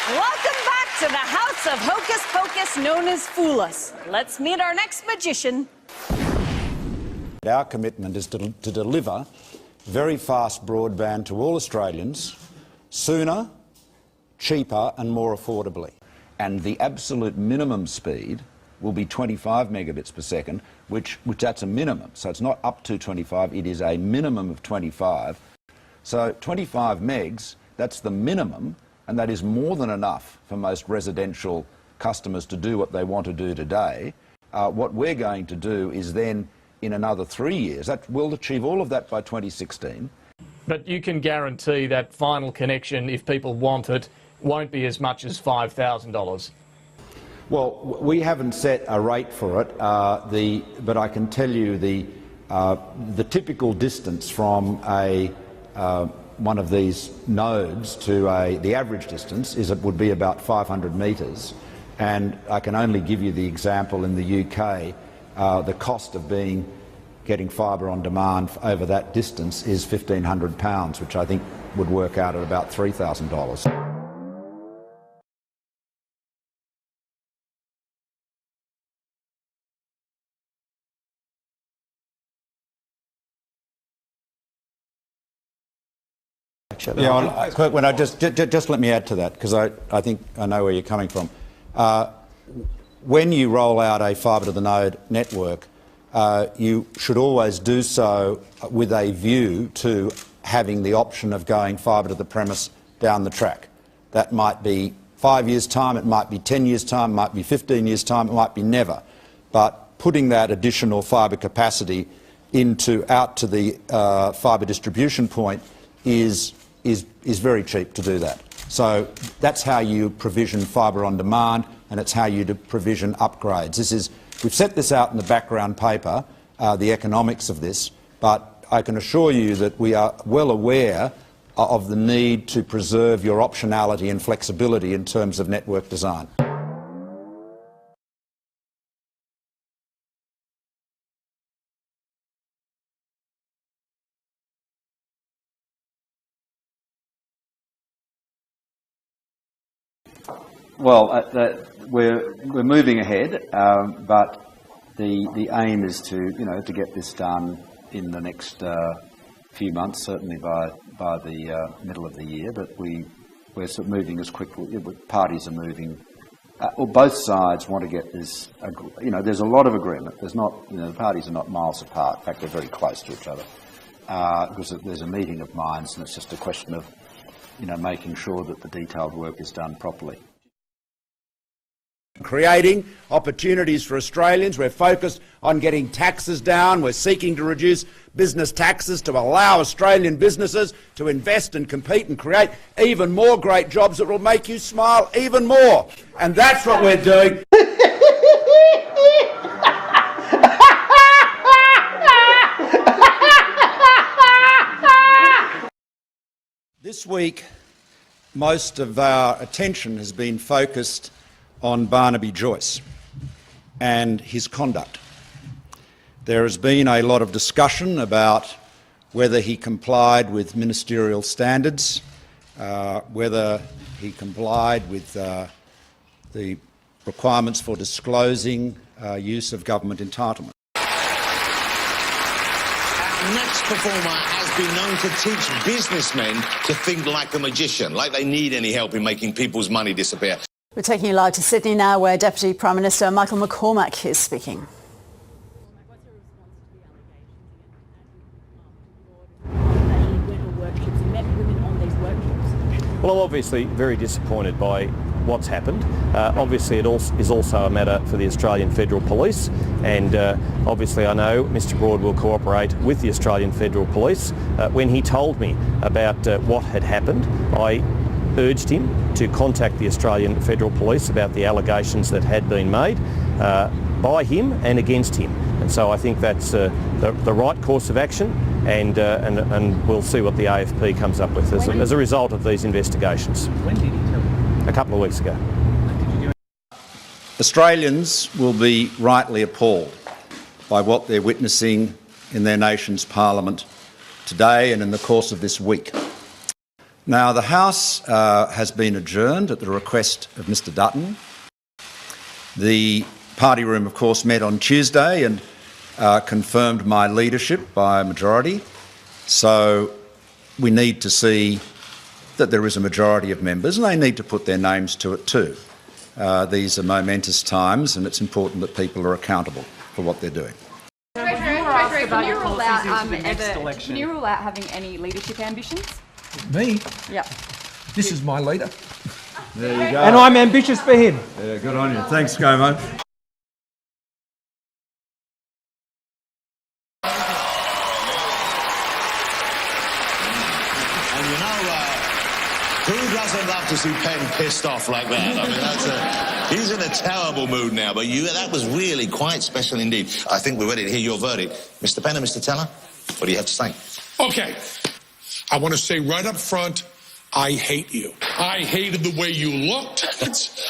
Welcome back to the house of Hocus Pocus, known as Fool Us. Let's meet our next magician. Our commitment is to deliver very fast broadband to all Australians sooner, cheaper and more affordably. And the absolute minimum speed will be 25 megabits per second, which that's a minimum. So it's not up to 25, it is a minimum of 25. So 25 megs, that's the minimum, and that is more than enough for most residential customers to do what they want to do today. What we're going to do is then, in another 3 years, that we'll achieve all of that by 2016. But you can guarantee that final connection, if people want it, won't be as much as $5,000. Well, we haven't set a rate for it, but I can tell you the typical distance from one of these nodes to the average distance would be about 500 metres, and I can only give you the example in the UK. The cost of getting fibre on demand over that distance is £1,500, which I think would work out at about $3,000. Yeah, well, just let me add to that, because I think I know where you're coming from. When you roll out a fibre to the node network, you should always do so with a view to having the option of going fibre to the premise down the track. That might be 5 years' time, it might be 10 years' time, it might be 15 years' time, it might be never. But putting that additional fibre capacity out to the fibre distribution point is very cheap to do that. So that's how you provision fibre on demand, and it's how you provision upgrades. We've set this out in the background paper, the economics of this, but I can assure you that we are well aware of the need to preserve your optionality and flexibility in terms of network design. Well, we're moving ahead, but the aim is to get this done in the next few months, certainly by the middle of the year. But we're sort of moving as quickly. Parties are moving. Well, both sides want to get this. There's a lot of agreement. There's not. The parties are not miles apart. In fact, they're very close to each other because there's a meeting of minds, and it's just a question of making sure that the detailed work is done properly. Creating opportunities for Australians. We're focused on getting taxes down. We're seeking to reduce business taxes to allow Australian businesses to invest and compete and create even more great jobs that will make you smile even more. And that's what we're doing. This week, most of our attention has been focused on Barnaby Joyce and his conduct. There has been a lot of discussion about whether he complied with ministerial standards, whether he complied with the requirements for disclosing use of government entitlement. Our next performer has been known to teach businessmen to think like a magician, like they need any help in making people's money disappear. We're taking you live to Sydney now, where Deputy Prime Minister Michael McCormack is speaking. Well, I'm obviously very disappointed by what's happened. Obviously, it is also a matter for the Australian Federal Police, and obviously I know Mr Broad will cooperate with the Australian Federal Police. When he told me about what had happened, I urged him to contact the Australian Federal Police about the allegations that had been made by him and against him. And so I think that's the right course of action, and we'll see what the AFP comes up with as a result of these investigations. When did he tell you? A couple of weeks ago. Australians will be rightly appalled by what they're witnessing in their nation's parliament today and in the course of this week. Now, the House has been adjourned at the request of Mr Dutton. The party room, of course, met on Tuesday and confirmed my leadership by a majority. So we need to see that there is a majority of members, and they need to put their names to it too. These are momentous times, and it's important that people are accountable for what they're doing. Treasurer, can you rule out having any leadership ambitions? Me? Yeah. This is my leader. There you go. And I'm ambitious for him. Yeah, good on you. Thanks, Gomo. And you know, who doesn't love to see Penn pissed off like that? I mean, he's in a terrible mood now, but that was really quite special indeed. I think we're ready to hear your verdict. Mr. Penn and Mr. Teller, what do you have to say? Okay. I want to say right up front, I hate you. I hated the way you looked.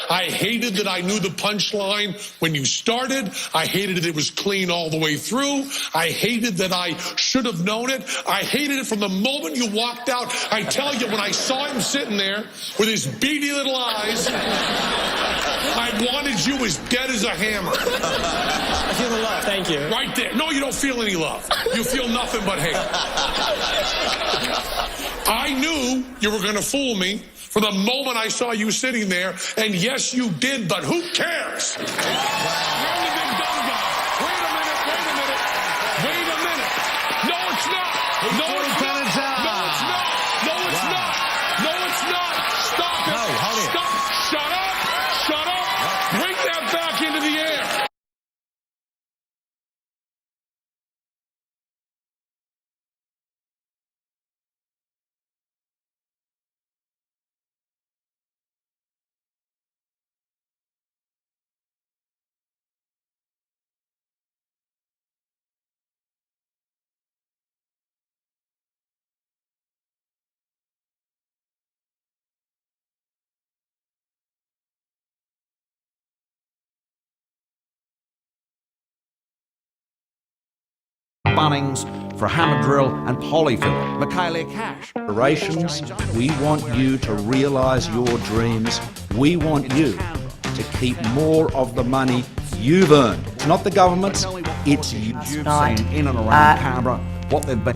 I hated that I knew the punchline when you started. I hated that it was clean all the way through. I hated that I should have known it. I hated it from the moment you walked out. I tell you, when I saw him sitting there with his beady little eyes, I wanted you as dead as a hammer. I feel the love, thank you. Right there. No, you don't feel any love. You feel nothing but hate. I knew you were going to fool me from the moment I saw you sitting there, and yes, you did, but who cares? You're the big dumb guy. Wait a minute. No, it's not. No, it's not. No, it's not. Stop it. No, hold it. Stop. Shut up. Bring that back into the air. Bunnings for Hamadrill and Polyfill, Michaelia Cash. We want you to realise your dreams. We want you to keep more of the money you've earned. It's not the government's, it's you. You've seen in and around Canberra what they've been.